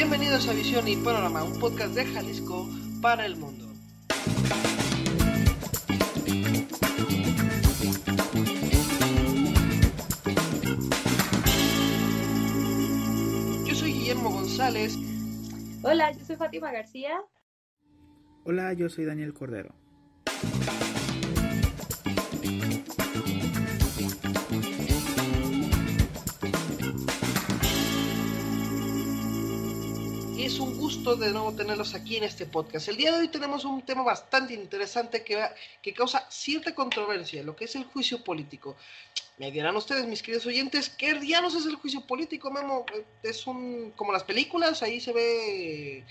Bienvenidos a Visión y Panorama, un podcast de Jalisco para el mundo. Yo soy Guillermo González. Hola, yo soy Fátima García. Hola, yo soy Daniel Cordero. Es un gusto de nuevo tenerlos aquí en este podcast. El día de hoy tenemos un tema bastante interesante que causa cierta controversia, lo que es el juicio político. Me dirán ustedes, mis queridos oyentes, ¿qué diablos es el juicio político, Memo? Es como las películas, ahí se ve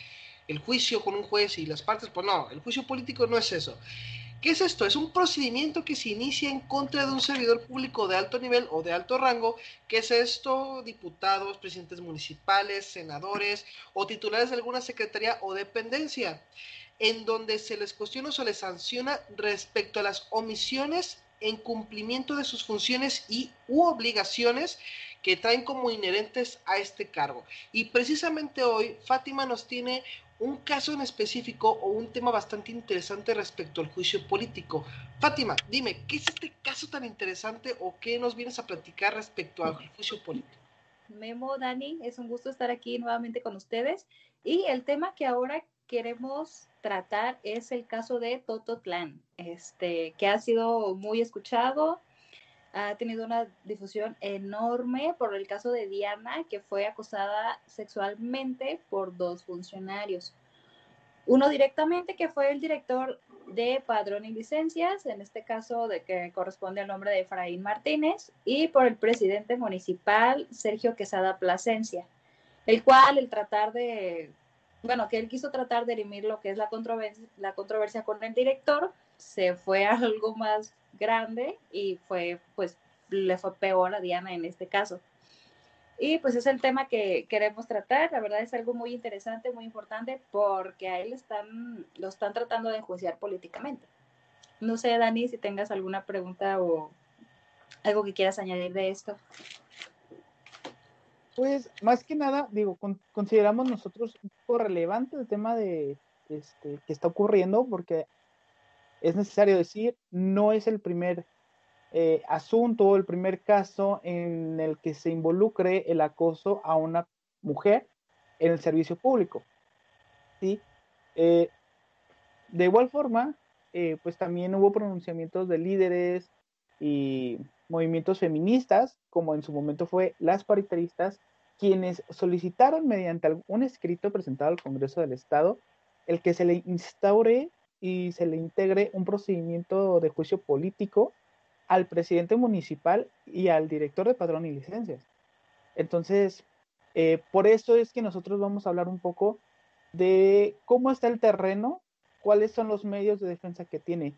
el juicio con un juez y las partes. Pues no, el juicio político no es eso. ¿Qué es esto? Es un procedimiento que se inicia en contra de un servidor público de alto nivel o de alto rango. ¿Qué es esto? Diputados, presidentes municipales, senadores o titulares de alguna secretaría o dependencia, en donde se les cuestiona o se les sanciona respecto a las omisiones en cumplimiento de sus funciones u obligaciones que traen como inherentes a este cargo. Y precisamente hoy Fátima nos tiene un caso en específico o un tema bastante interesante respecto al juicio político. Fátima, dime, ¿qué es este caso tan interesante o qué nos vienes a platicar respecto al juicio político? Memo, Dani, es un gusto estar aquí nuevamente con ustedes. Y el tema que ahora queremos tratar es el caso de Tototlán, que ha sido muy escuchado, ha tenido una difusión enorme por el caso de Diana, que fue acosada sexualmente por 2 funcionarios. Uno directamente, que fue el director de Padrón y Licencias, en este caso de que corresponde al nombre de Efraín Martínez, y por el presidente municipal, Sergio Quesada Plasencia, el cual que él quiso tratar de dirimir lo que es la controversia con el director, se fue a algo más grande y le fue peor a Diana en este caso. Y pues es el tema que queremos tratar. La verdad es algo muy interesante, muy importante, porque a él lo están tratando de enjuiciar políticamente. No sé, Dani, si tengas alguna pregunta o algo que quieras añadir de esto. Pues más que nada, consideramos nosotros un poco relevante el tema de que está ocurriendo, porque es necesario decir, no es el primer asunto, el primer caso en el que se involucre el acoso a una mujer en el servicio público, ¿sí? De igual forma, pues también hubo pronunciamientos de líderes y movimientos feministas, como en su momento fue las paritaristas, quienes solicitaron mediante un escrito presentado al Congreso del Estado el que se le instaure y se le integre un procedimiento de juicio político al presidente municipal y al director de Padrón y Licencias. Entonces, por eso es que nosotros vamos a hablar un poco de cómo está el terreno, cuáles son los medios de defensa que tiene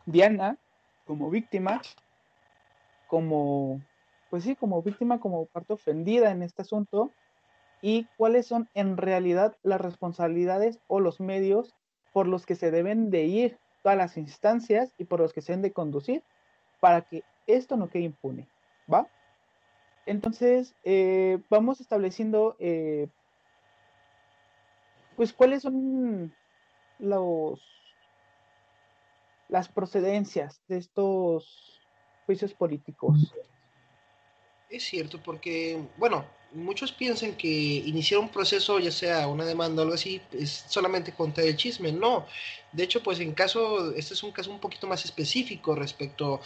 Diana como víctima, como víctima, como parte ofendida en este asunto, y cuáles son en realidad las responsabilidades o los medios por los que se deben de ir todas las instancias y por los que se deben de conducir para que esto no quede impune, ¿va? Entonces, vamos estableciendo pues cuáles son las procedencias de estos juicios políticos. Es cierto, porque, bueno, muchos piensan que iniciar un proceso, ya sea una demanda o algo así, es solamente contar el chisme. No, de hecho, pues este es un caso un poquito más específico respecto,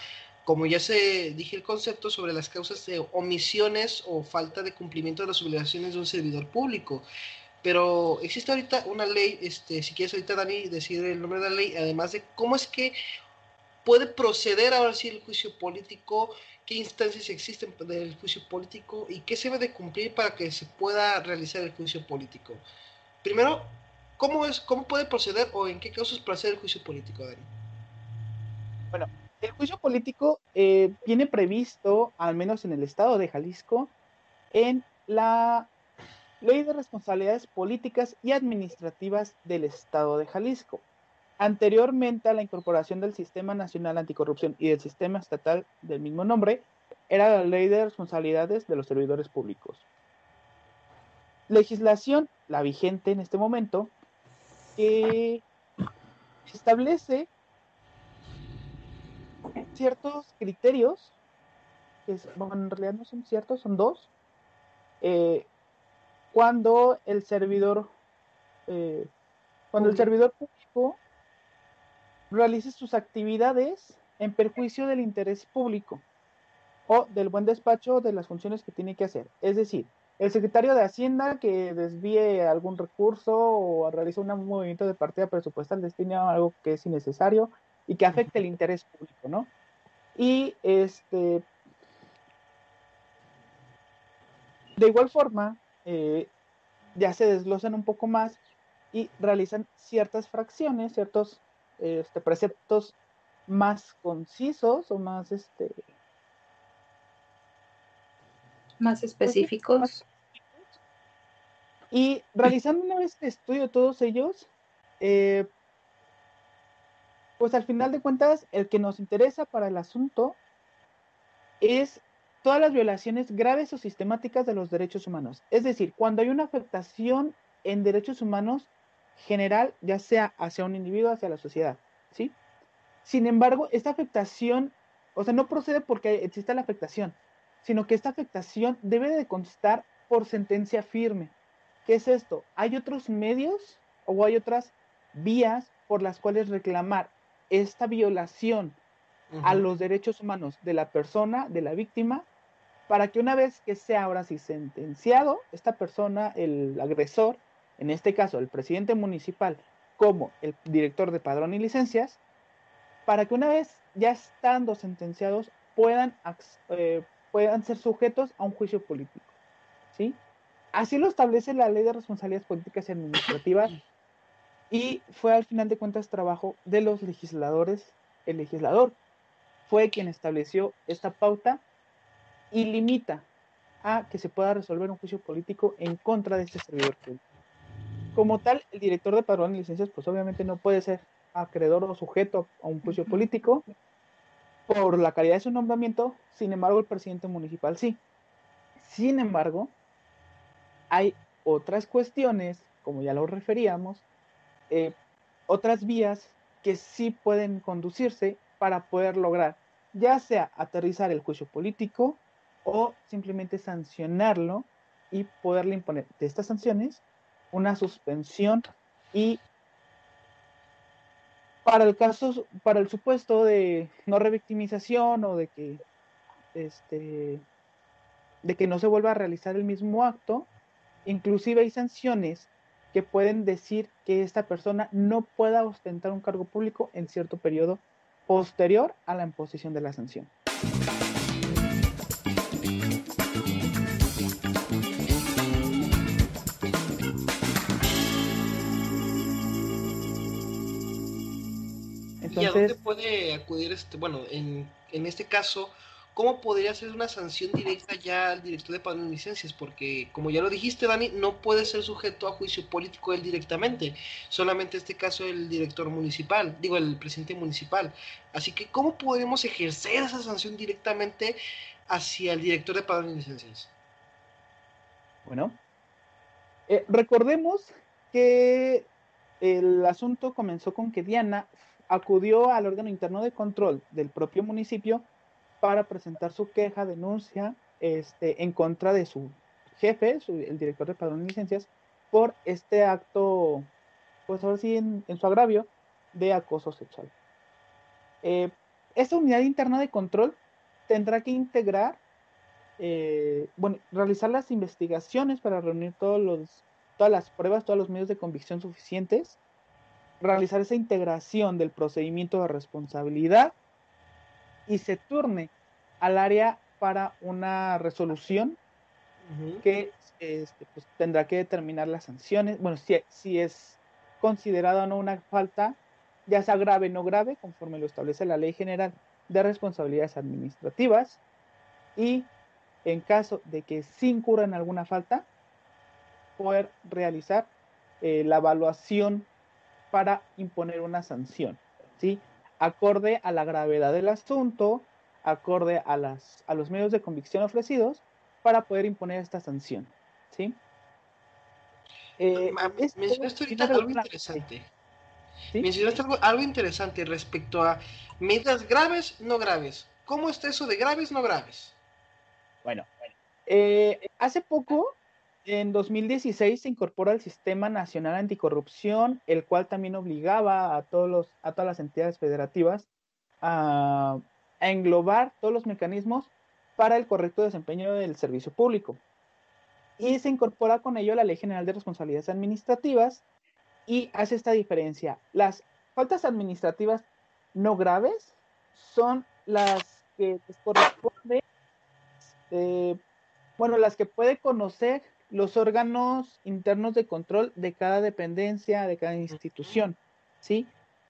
como ya se dije el concepto, sobre las causas de omisiones o falta de cumplimiento de las obligaciones de un servidor público. Pero existe ahorita una ley, si quieres ahorita, Dani, decir el nombre de la ley, además de cómo es que puede proceder ahora sí el juicio político, qué instancias existen del juicio político y qué se debe de cumplir para que se pueda realizar el juicio político. Primero, ¿cómo puede proceder o en qué casos procede el juicio político, Dani? Bueno, el juicio político viene previsto, al menos en el estado de Jalisco, en la Ley de Responsabilidades Políticas y Administrativas del Estado de Jalisco. Anteriormente a la incorporación del Sistema Nacional Anticorrupción y del Sistema Estatal del mismo nombre, era la Ley de Responsabilidades de los Servidores Públicos. Legislación la vigente en este momento, que establece ciertos criterios, bueno, en realidad no son ciertos, son dos, cuando el servidor público realice sus actividades en perjuicio del interés público o del buen despacho de las funciones que tiene que hacer. Es decir, el secretario de Hacienda que desvíe algún recurso o realice un movimiento de partida presupuestal destinado a algo que es innecesario y que afecte el interés público, ¿no? Y de igual forma, ya se desglosan un poco más y realizan ciertas fracciones, ciertos preceptos más concisos o más más específicos. Más específicos. Y realizando una vez el estudio de todos ellos, pues al final de cuentas, el que nos interesa para el asunto es todas las violaciones graves o sistemáticas de los derechos humanos. Es decir, cuando hay una afectación en derechos humanos general, ya sea hacia un individuo, hacia la sociedad, ¿sí? Sin embargo, esta afectación, o sea, no procede porque exista la afectación, sino que esta afectación debe de constar por sentencia firme. ¿Qué es esto? Hay otros medios o hay otras vías por las cuales reclamar esta violación a los derechos humanos de la persona, de la víctima, para que una vez que sea ahora sí sentenciado, esta persona, el agresor, en este caso el presidente municipal, como el director de padrón y licencias, para que una vez ya estando sentenciados puedan ser sujetos a un juicio político, ¿sí? Así lo establece la Ley de Responsabilidades Políticas y Administrativas y fue al final de cuentas trabajo de los legisladores. El legislador fue quien estableció esta pauta y limita a que se pueda resolver un juicio político en contra de este servidor público. Como tal, el director de padrón y licencias, pues obviamente no puede ser acreedor o sujeto a un juicio político por la calidad de su nombramiento, sin embargo, el presidente municipal sí. Sin embargo, hay otras cuestiones, como ya lo referíamos, otras vías que sí pueden conducirse para poder lograr, ya sea aterrizar el juicio político o simplemente sancionarlo y poderle imponer de estas sanciones una suspensión y para el supuesto de no revictimización o de que no se vuelva a realizar el mismo acto, inclusive hay sanciones que pueden decir que esta persona no pueda ostentar un cargo público en cierto periodo posterior a la imposición de la sanción. Entonces, ¿y a dónde puede acudir bueno, en este caso, cómo podría ser una sanción directa ya al director de padrón de licencias? Porque, como ya lo dijiste, Dani, no puede ser sujeto a juicio político él directamente, solamente en este caso el director municipal, digo, el presidente municipal. Así que, ¿cómo podemos ejercer esa sanción directamente hacia el director de padrón de licencias? Bueno, recordemos que el asunto comenzó con que Diana acudió al órgano interno de control del propio municipio para presentar su queja, denuncia, en contra de su jefe, el director de padrón y licencias, por este acto, pues ahora sí, en su agravio, de acoso sexual. Esta unidad interna de control tendrá que integrar, realizar las investigaciones para reunir todas las pruebas, todos los medios de convicción suficientes, realizar esa integración del procedimiento de responsabilidad y se turne al área para una resolución que pues, tendrá que determinar las sanciones. Bueno, si es considerada o no una falta, ya sea grave o no grave, conforme lo establece la Ley General de Responsabilidades Administrativas, y en caso de que sí incurra en alguna falta, poder realizar la evaluación para imponer una sanción, ¿sí? Acorde a la gravedad del asunto, acorde a los medios de convicción ofrecidos, para poder imponer esta sanción, ¿sí? Mencionaste ahorita tiene algo relación a la ley, interesante. ¿sí? Mencionaste algo interesante respecto a medidas graves, no graves. ¿Cómo está eso de graves, no graves? Bueno, hace poco, en 2016, se incorpora el Sistema Nacional Anticorrupción, el cual también obligaba a todas las entidades federativas a, a englobar todos los mecanismos para el correcto desempeño del servicio público. Y se incorpora con ello la Ley General de Responsabilidades Administrativas y hace esta diferencia. Las faltas administrativas no graves son las que les corresponde, eh, bueno, las que puede conocer los órganos internos de control de cada dependencia, de cada institución, ¿sí?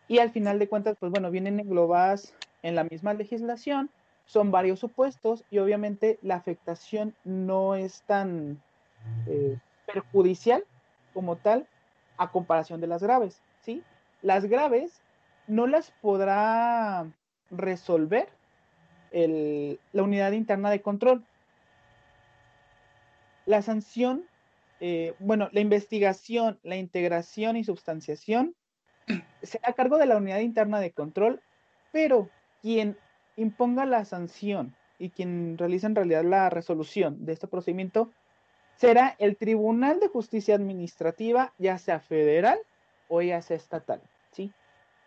Y al final de cuentas, pues bueno, vienen englobadas en la misma legislación, son varios supuestos y obviamente la afectación no es tan perjudicial como tal a comparación de las graves, ¿sí? Las graves no las podrá resolver la unidad interna de control. La sanción, bueno, la investigación, la integración y substanciación será a cargo de la unidad interna de control, pero quien imponga la sanción y quien realiza en realidad la resolución de este procedimiento será el Tribunal de Justicia Administrativa, ya sea federal o ya sea estatal, ¿sí?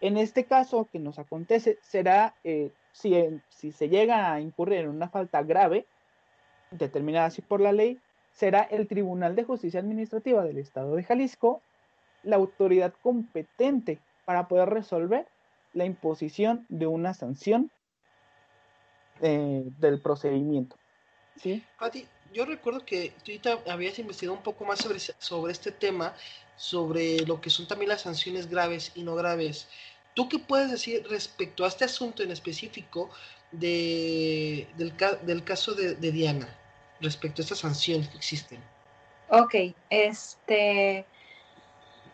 En este caso que nos acontece, será si se llega a incurrir en una falta grave, determinada así por la ley, será el Tribunal de Justicia Administrativa del Estado de Jalisco la autoridad competente para poder resolver la imposición de una sanción del procedimiento, ¿sí? Pati, yo recuerdo que tú ahorita habías investigado un poco más sobre este tema, sobre lo que son también las sanciones graves y no graves. ¿Tú qué puedes decir respecto a este asunto en específico del caso de Diana, respecto a estas sanciones que existen? Ok,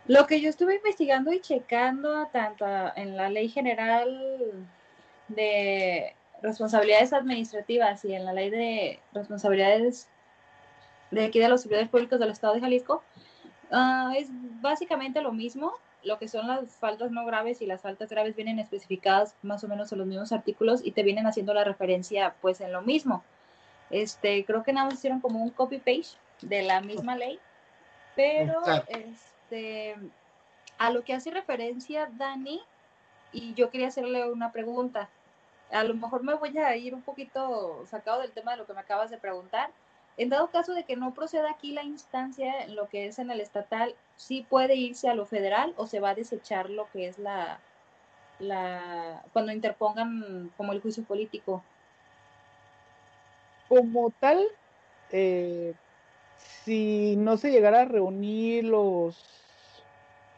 lo que yo estuve investigando y checando tanto en la Ley General de Responsabilidades Administrativas y en la Ley de Responsabilidades de aquí de los servidores públicos del Estado de Jalisco, es básicamente lo mismo. Lo que son las faltas no graves y las faltas graves vienen especificadas más o menos en los mismos artículos y te vienen haciendo la referencia pues en lo mismo. Creo que nada más hicieron como un copy-paste de la misma ley, pero Claro. a lo que hace referencia Dani, y yo quería hacerle una pregunta. A lo mejor me voy a ir un poquito sacado del tema de lo que me acabas de preguntar. En dado caso de que no proceda aquí la instancia, en lo que es en el estatal, ¿sí puede irse a lo federal o se va a desechar lo que es cuando interpongan como el juicio político? Como tal, eh, si no se llegara a reunir los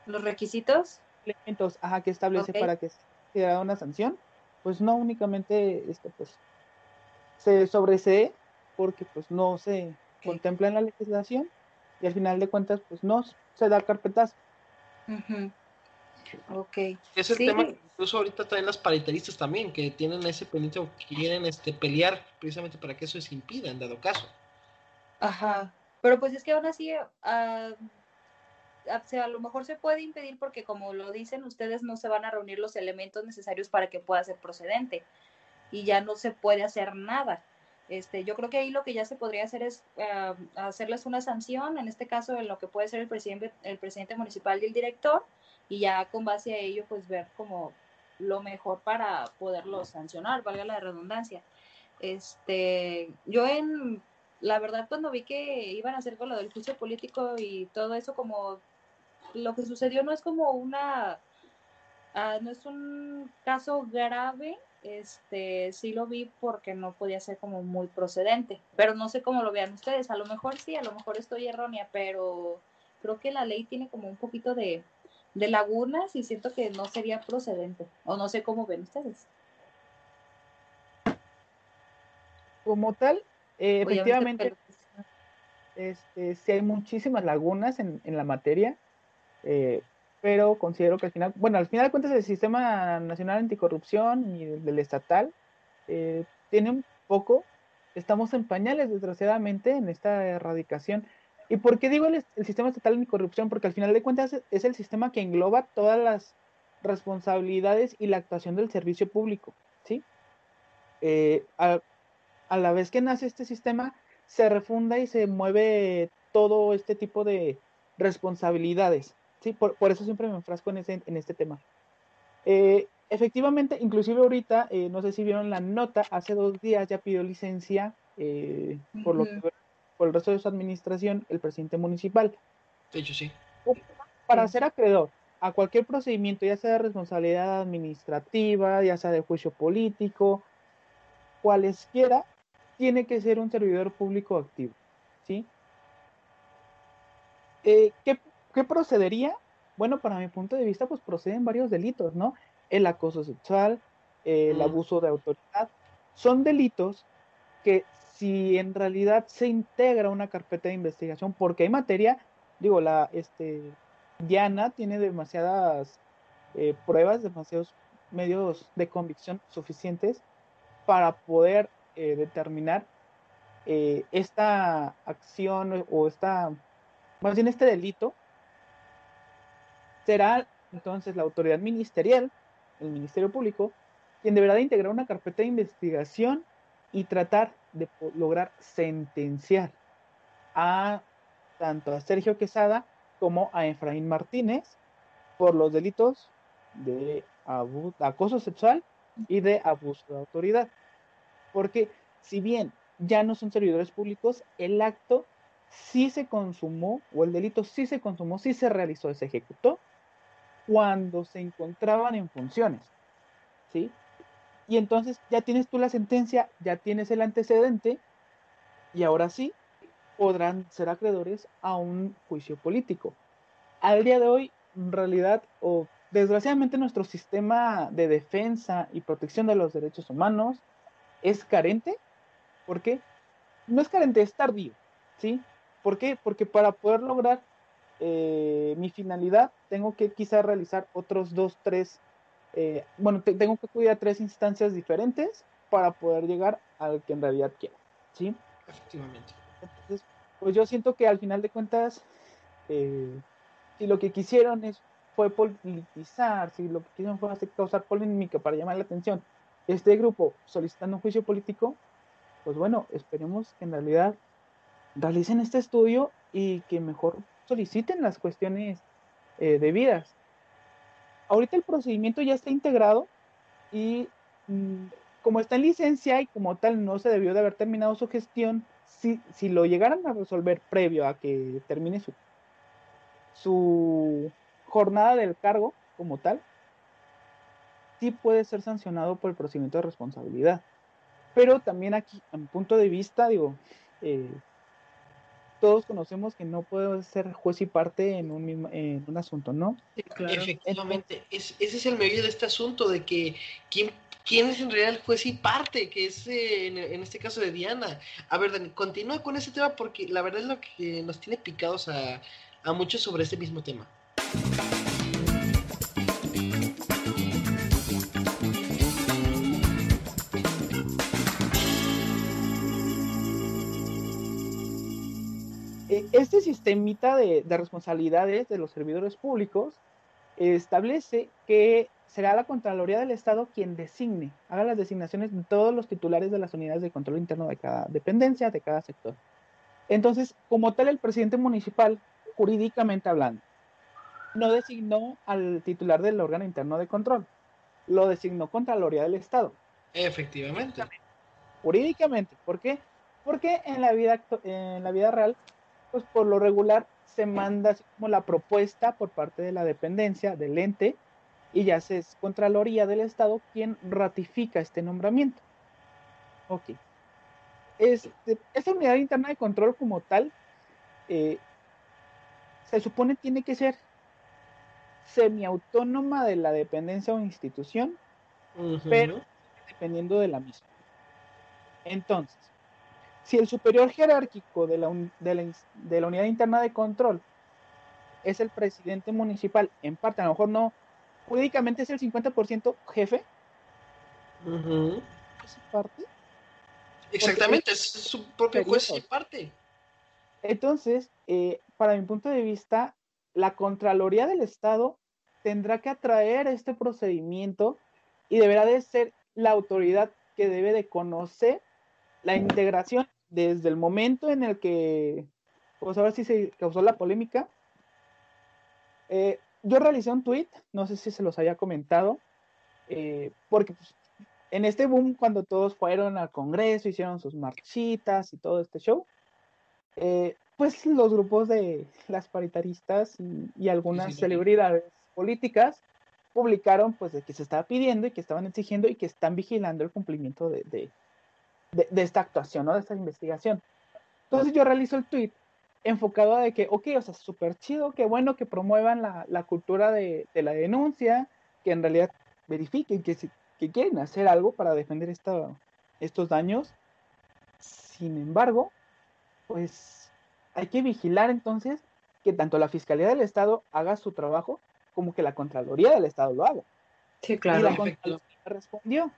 ¿Los requisitos? elementos que establece Ok. para que se haga una sanción, pues no únicamente pues, se sobresee porque pues no se Okay. contempla en la legislación y al final de cuentas pues no se da carpetazo. Uh-huh. Ok. Es el Sí, tema que incluso ahorita traen las paritaristas también, que tienen ese pendiente o que quieren pelear precisamente para que eso se impida en dado caso. ajá. Pero pues es que aún así, a lo mejor se puede impedir porque como lo dicen, ustedes no se van a reunir los elementos necesarios para que pueda ser procedente y ya no se puede hacer nada. Yo creo que ahí lo que ya se podría hacer es hacerles una sanción, en este caso en lo que puede ser el presidente municipal y el director, y ya con base a ello pues ver como lo mejor para poderlo sancionar, valga la redundancia. Yo la verdad cuando vi que iban a hacer con lo del juicio político y todo eso, como lo que sucedió no es como no es un caso grave, sí lo vi porque no podía ser como muy procedente, pero no sé cómo lo vean ustedes, a lo mejor sí, a lo mejor estoy errónea, pero creo que la ley tiene como un poquito de lagunas y siento que no sería procedente, o no sé cómo ven ustedes. Como tal, O ya me estoy efectivamente, sí hay muchísimas lagunas en la materia, eh, pero considero que al final, bueno, al final de cuentas el Sistema Nacional Anticorrupción y el del estatal tiene un poco, estamos en pañales desgraciadamente en esta erradicación. ¿Y por qué digo el sistema estatal anticorrupción? Porque al final de cuentas es el sistema que engloba todas las responsabilidades y la actuación del servicio público, ¿sí? A la vez que nace este sistema, se refunda y se mueve todo este tipo de responsabilidades, ¿sí? Por eso siempre me enfrasco en este tema. Efectivamente, inclusive ahorita, no sé si vieron la nota, hace 2 días ya pidió licencia por lo que por el resto de su administración, el presidente municipal. De hecho, sí. Para ser acreedor a cualquier procedimiento, ya sea de responsabilidad administrativa, ya sea de juicio político, cualesquiera, tiene que ser un servidor público activo, ¿sí? ¿Qué procedería? Bueno, para mi punto de vista, pues proceden varios delitos, ¿no? El acoso sexual, el abuso de autoridad, son delitos que si en realidad se integra una carpeta de investigación, porque hay materia, digo, Diana tiene demasiadas pruebas, demasiados medios de convicción suficientes para poder determinar esta acción más bien este delito, será entonces la autoridad ministerial, el Ministerio Público, quien deberá de integrar una carpeta de investigación y tratar de lograr sentenciar a tanto a Sergio Quesada como a Efraín Martínez por los delitos de acoso sexual y de abuso de autoridad. Porque si bien ya no son servidores públicos, el acto sí se consumó, o el delito sí se consumó, sí se realizó, se ejecutó cuando se encontraban en funciones, ¿sí? Y entonces ya tienes tú la sentencia, ya tienes el antecedente, y ahora sí podrán ser acreedores a un juicio político. Al día de hoy, en realidad, o desgraciadamente, nuestro sistema de defensa y protección de los derechos humanos es carente. ¿Por qué? No es carente, es tardío, ¿sí? ¿Por qué? Porque para poder lograr mi finalidad, tengo que quizá realizar otros 2, 3, tengo que acudir a 3 instancias diferentes para poder llegar al que en realidad quiero, ¿sí? Efectivamente. Entonces, pues yo siento que al final de cuentas, si lo que quisieron fue politizar, si lo que quisieron fue causar polémica para llamar la atención, este grupo solicitando un juicio político, pues bueno, esperemos que en realidad realicen este estudio y que mejor soliciten las cuestiones debidas. Ahorita el procedimiento ya está integrado y como está en licencia y como tal no se debió de haber terminado su gestión, si lo llegaran a resolver previo a que termine su jornada del cargo como tal, sí puede ser sancionado por el procedimiento de responsabilidad. Pero también aquí, a mi punto de vista, digo, todos conocemos que no puedo ser juez y parte en un asunto, ¿no? Sí, claro. Efectivamente, ese es el meollo de este asunto, de que quién es en realidad el juez y parte, que es en este caso de Diana. A ver, Dani, continúa con ese tema porque la verdad es lo que nos tiene picados a muchos sobre este mismo tema. Este sistemita de responsabilidades de los servidores públicos establece que será la Contraloría del Estado quien haga las designaciones de todos los titulares de las unidades de control interno de cada dependencia, de cada sector. Entonces, como tal, el presidente municipal, jurídicamente hablando, no designó al titular del órgano interno de control, lo designó Contraloría del Estado. Efectivamente. Jurídicamente, ¿por qué? Porque en la vida real, pues por lo regular se manda así como la propuesta por parte de la dependencia, del ente, y ya es Contraloría del Estado quien ratifica este nombramiento. Ok. Esta unidad interna de control como tal, se supone tiene que ser semiautónoma de la dependencia o institución, pero dependiendo de la misma. Entonces, si el superior jerárquico de la unidad interna de control es el presidente municipal, en parte, a lo mejor no, jurídicamente es el 50% jefe, es parte, porque Exactamente, es su propio juez y periodos. parte. Entonces, para mi punto de vista, la Contraloría del Estado tendrá que atraer este procedimiento y deberá de ser la autoridad que debe de conocer la integración desde el momento en el que, pues ahora sí se causó la polémica. Yo realicé un tweet, no sé si se los había comentado, porque pues, en este boom, cuando todos fueron al Congreso, hicieron sus marchitas y todo este show, pues los grupos de las paritaristas y Sí, sí, algunas lo vi. celebridades políticas publicaron pues de que se estaba pidiendo y que estaban exigiendo y que están vigilando el cumplimiento de esta actuación, ¿no? De esta investigación. Entonces yo realizo el tweet enfocado a de que, ok, o sea, súper chido, qué bueno que promuevan la cultura de la denuncia, que en realidad verifiquen que quieren hacer algo para defender estos daños. Sin embargo, pues hay que vigilar entonces que tanto la Fiscalía del Estado haga su trabajo como que la Contraloría del Estado lo haga. Sí, Y claro. la Efectivo. Contraloría respondió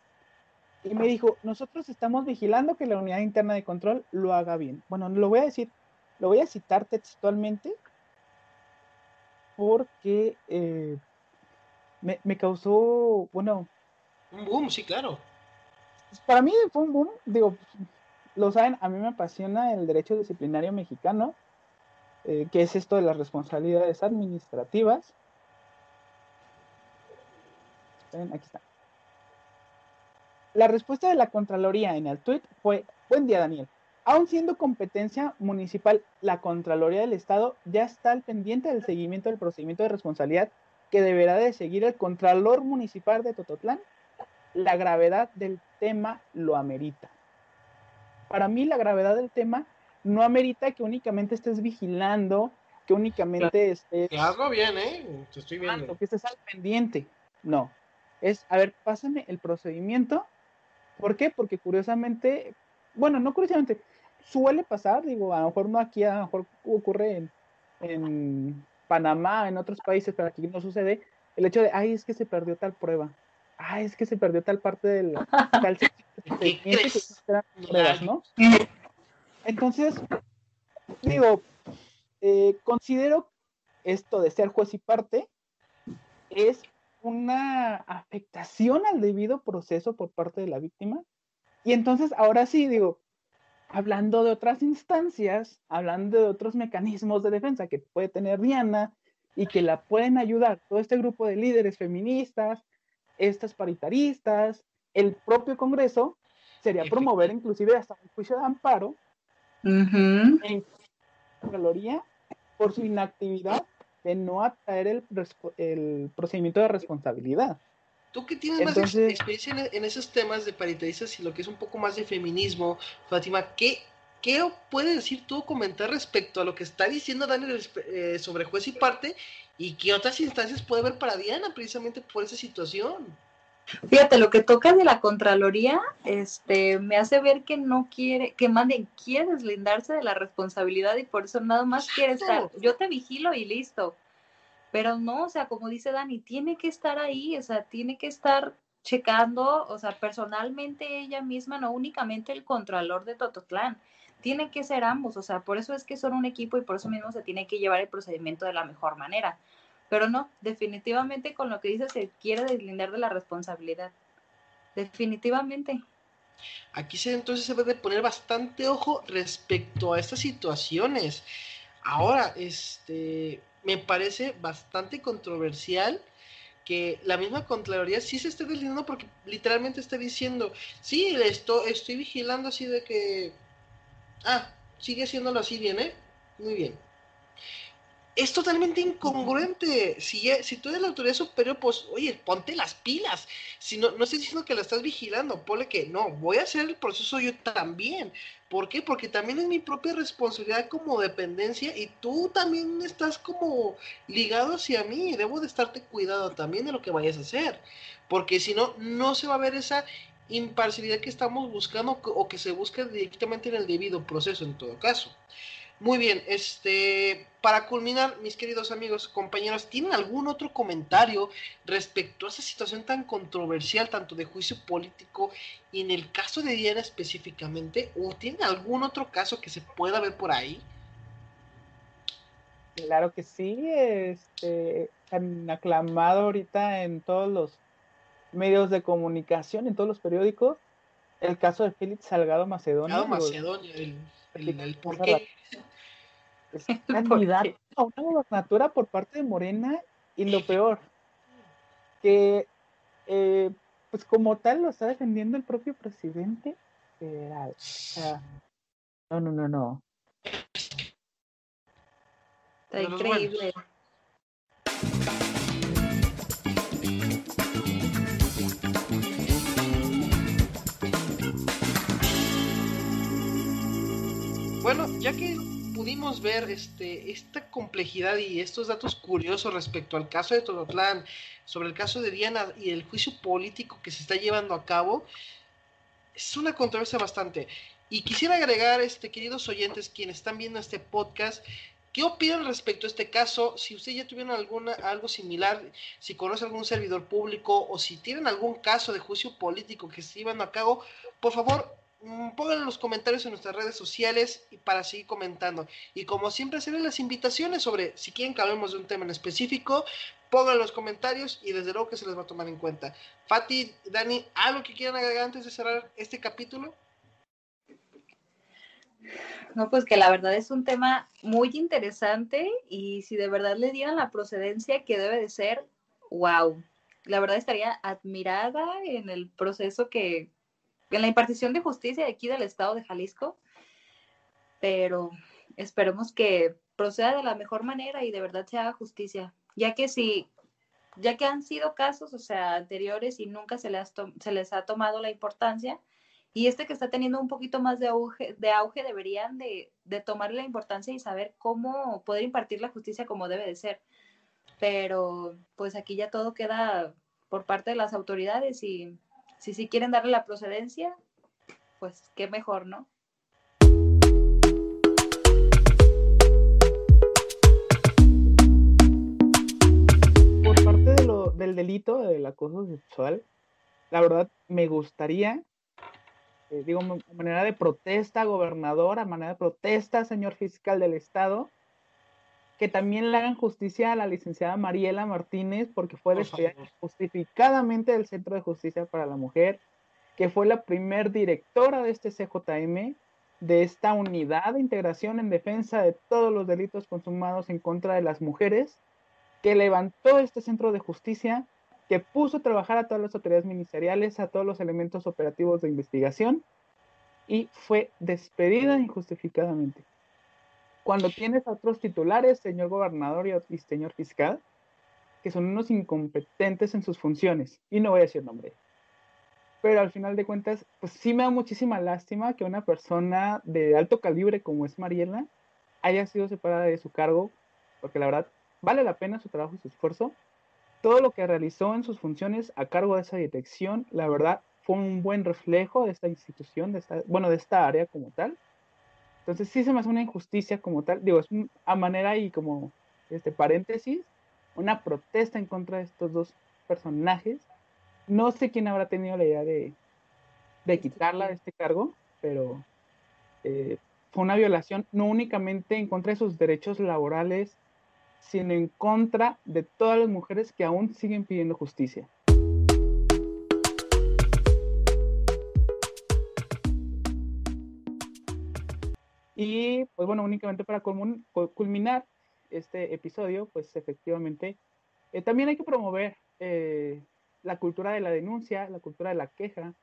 y me dijo, nosotros estamos vigilando que la unidad interna de control lo haga bien. Bueno, lo voy a citar textualmente porque me causó, bueno, Un boom, sí, claro. pues para mí fue un boom, digo, lo saben, a mí me apasiona el derecho disciplinario mexicano, que es esto de las responsabilidades administrativas. Esperen, aquí está. La respuesta de la Contraloría en el tuit fue, buen día Daniel, aun siendo competencia municipal, la Contraloría del Estado ya está al pendiente del seguimiento del procedimiento de responsabilidad que deberá de seguir el Contralor Municipal de Tototlán. La gravedad del tema lo amerita. Para mí la gravedad del tema no amerita que únicamente estés vigilando, que Claro. únicamente estés, Que hazlo bien, ¿eh? Te estoy viendo. que estés al pendiente. No, es, a ver, pásame el procedimiento. ¿Por qué? Porque curiosamente, bueno, no curiosamente, suele pasar, digo, a lo mejor no aquí, a lo mejor ocurre en Panamá, en otros países, pero aquí no sucede, el hecho de, ay, es que se perdió tal prueba, ay, es que se perdió tal parte del tal sección del ¿Y qué procedimiento y que crees? eran pruebas, Rayos. ¿no? Entonces, digo, considero esto de ser juez y parte es una afectación al debido proceso por parte de la víctima. Y entonces, ahora sí, digo, hablando de otras instancias, hablando de otros mecanismos de defensa que puede tener Diana y que la pueden ayudar todo este grupo de líderes feministas, estas paritaristas, el propio Congreso, sería promover Efectivo. inclusive hasta un juicio de amparo Ujú. en Contraloría por su inactividad de no atraer el procedimiento de responsabilidad. Tú que tienes más Entonces, experiencia en esos temas de paritaristas y lo que es un poco más de feminismo, Fátima, ¿qué puedes decir tú o comentar respecto a lo que está diciendo Daniel sobre juez y parte y qué otras instancias puede haber para Diana precisamente por esa situación? Fíjate, lo que toca de la Contraloría, me hace ver que no quiere, que manden, quiere deslindarse de la responsabilidad y por eso nada más quiere estar, Exacto. yo te vigilo y listo. Pero no, o sea, como dice Dani, tiene que estar ahí, o sea, tiene que estar checando, o sea, personalmente ella misma, no únicamente el contralor de Tototlán, tiene que ser ambos, o sea, por eso es que son un equipo y por eso mismo se tiene que llevar el procedimiento de la mejor manera. Pero no, definitivamente con lo que dice se quiere deslindar de la responsabilidad. Definitivamente. Aquí entonces se debe poner bastante ojo respecto a estas situaciones. Ahora, me parece bastante controversial que la misma Contraloría sí se esté deslindando porque literalmente está diciendo, sí, estoy vigilando así de que, sigue haciéndolo así bien, ¿eh? Muy bien. Es totalmente incongruente. Si tú eres la autoridad superior, pues, oye, ponte las pilas. Si no estoy diciendo que la estás vigilando, ponle que no, voy a hacer el proceso yo también. ¿Por qué? Porque también es mi propia responsabilidad como dependencia y tú también estás como ligado hacia mí. Debo de estarte cuidado también de lo que vayas a hacer. Porque si no, no se va a ver esa imparcialidad que estamos buscando o que se busca directamente en el debido proceso en todo caso. Muy bien, para culminar, mis queridos amigos, compañeros, ¿tienen algún otro comentario respecto a esa situación tan controversial, tanto de juicio político y en el caso de Diana específicamente? ¿O tienen algún otro caso que se pueda ver por ahí? Claro que sí, tan aclamado ahorita en todos los medios de comunicación, en todos los periódicos, el caso de Félix Salgado Lado Macedonio, digo, Macedonia, el platicamos por hace rato, qué. es ¿Por candidato qué? a una gobernatura por parte de Morena, y lo peor, que eh, pues como tal lo está defendiendo el propio presidente federal. O sea, no, no, no, no. Está De los buenos. increíble. Bueno, ya que pudimos ver esta complejidad y estos datos curiosos respecto al caso de Tototlán, sobre el caso de Diana y el juicio político que se está llevando a cabo, es una controversia bastante. Y quisiera agregar, queridos oyentes, quienes están viendo este podcast, ¿qué opinan respecto a este caso? Si ustedes ya tuvieron algo similar, si conocen algún servidor público o si tienen algún caso de juicio político que se esté llevando a cabo, por favor, pónganlo en los comentarios en nuestras redes sociales y para seguir comentando. Y como siempre, hacerles las invitaciones sobre si quieren que hablemos de un tema en específico, pongan los comentarios y desde luego que se les va a tomar en cuenta. Fati, Dani, ¿algo que quieran agregar antes de cerrar este capítulo? No, pues que la verdad es un tema muy interesante y si de verdad le dieran la procedencia que debe de ser, wow. La verdad estaría admirada en el proceso en la impartición de justicia de aquí del estado de Jalisco, pero esperemos que proceda de la mejor manera y de verdad se haga justicia, ya que han sido casos, o sea, anteriores y nunca se les ha tomado la importancia, y que está teniendo un poquito más de auge deberían de tomarle la importancia y saber cómo poder impartir la justicia como debe de ser. Pero pues aquí ya todo queda por parte de las autoridades y si sí quieren darle la procedencia, pues qué mejor, ¿no? Por parte del delito del acoso sexual, la verdad me gustaría, digo, a manera de protesta, gobernador, a manera de protesta, señor fiscal del estado, que también le hagan justicia a la licenciada Mariela Martínez, porque fue Por despedida favor. justificadamente del Centro de Justicia para la Mujer, que fue la primer directora de este CJM, de esta unidad de integración en defensa de todos los delitos consumados en contra de las mujeres, que levantó este centro de justicia, que puso a trabajar a todas las autoridades ministeriales, a todos los elementos operativos de investigación, y fue despedida injustificadamente. Cuando tienes a otros titulares, señor gobernador y señor fiscal, que son unos incompetentes en sus funciones, y no voy a decir nombre, pero al final de cuentas, pues sí me da muchísima lástima que una persona de alto calibre como es Mariela haya sido separada de su cargo, porque la verdad vale la pena su trabajo y su esfuerzo. Todo lo que realizó en sus funciones a cargo de esa dirección, la verdad, fue un buen reflejo de esta institución, de esta área como tal. Entonces sí se me hace una injusticia como tal, digo, a manera y como paréntesis, una protesta en contra de estos dos personajes. No sé quién habrá tenido la idea de quitarla de este cargo, pero fue una violación no únicamente en contra de sus derechos laborales, sino en contra de todas las mujeres que aún siguen pidiendo justicia. Y pues bueno, únicamente para culminar este episodio, pues efectivamente, también hay que promover la cultura de la denuncia, la cultura de la queja.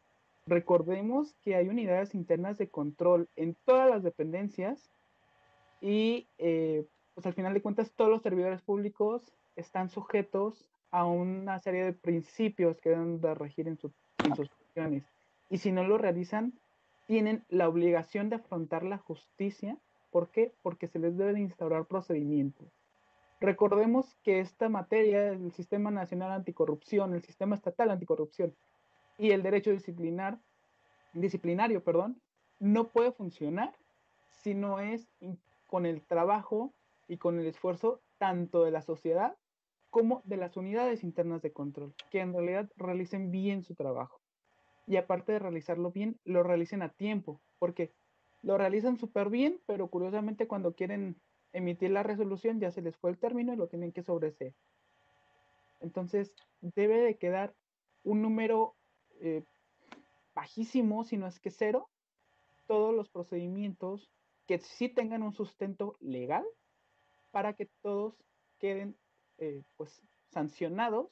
Recordemos que hay unidades internas de control en todas las dependencias y pues al final de cuentas todos los servidores públicos están sujetos a una serie de principios que deben de regir en sus funciones. Y si no lo realizan, tienen la obligación de afrontar la justicia. ¿Por qué? Porque se les debe de instaurar procedimientos. Recordemos que esta materia, el Sistema Nacional Anticorrupción, el Sistema Estatal Anticorrupción y el derecho disciplinario, no puede funcionar si no es con el trabajo y con el esfuerzo tanto de la sociedad como de las unidades internas de control, que en realidad realicen bien su trabajo. Y aparte de realizarlo bien, lo realicen a tiempo, porque lo realizan súper bien, pero curiosamente cuando quieren emitir la resolución, ya se les fue el término y lo tienen que sobreseer. Entonces, debe de quedar un número bajísimo, si no es que cero, todos los procedimientos que sí tengan un sustento legal para que todos queden pues sancionados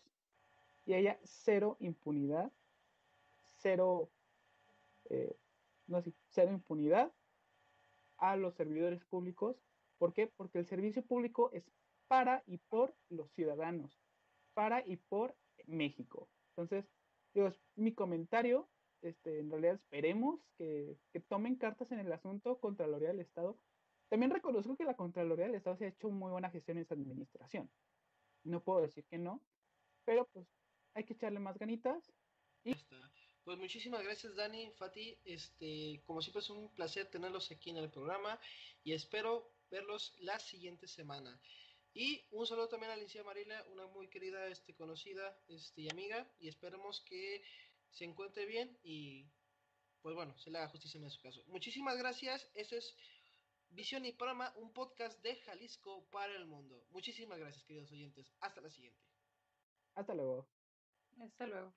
y haya cero impunidad, cero, no sé, cero impunidad a los servidores públicos. ¿Por qué? Porque el servicio público es para y por los ciudadanos, para y por México. Entonces, digo, es mi comentario. En realidad esperemos que tomen cartas en el asunto. Contraloría del Estado. También reconozco que la Contraloría del Estado se ha hecho muy buena gestión en esa administración. No puedo decir que no, pero pues hay que echarle más ganitas. Pues muchísimas gracias Dani, Fati, como siempre es un placer tenerlos aquí en el programa y espero verlos la siguiente semana. Y un saludo también a Alicia Marila, una muy querida, conocida, y amiga, y esperemos que se encuentre bien y pues bueno, se le haga justicia en su caso. Muchísimas gracias, eso es Visión y Panorama, un podcast de Jalisco para el mundo. Muchísimas gracias, queridos oyentes. Hasta la siguiente. Hasta luego. Hasta luego.